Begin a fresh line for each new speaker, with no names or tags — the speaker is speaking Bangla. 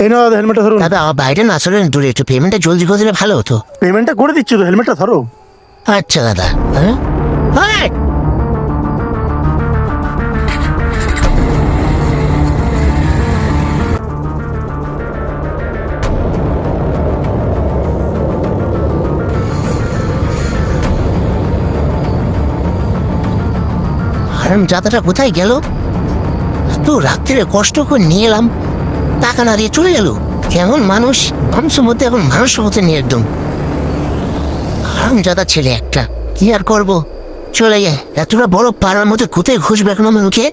এই নাও দাদা, হেলমেটটা ধরুন।
দাদা আমার বাইরে না আসলে দূরে, একটু পেমেন্টটা জলদি করে দিলে ভালো হতো।
পেমেন্টটা করে দিচ্ছি তো, হেলমেটটা ধরো।
আচ্ছা দাদা। হ্যাঁ হ্যাঁ। যাত্রাটা কোথায় গেল? তো রাত্রিরে কষ্ট করে নিয়ে এলাম, টাকা না দিয়ে চলে গেল। কেমন মানুষ, মানুষের মধ্যে এখন মানুষের মধ্যে নিয়ে একদম হারামজাদা ছেলে একটা। কি আর করবো, চলে যায়। এতটা বড় পাড়ার মধ্যে কোথায় খুঁজবে এখন আমার ওকে?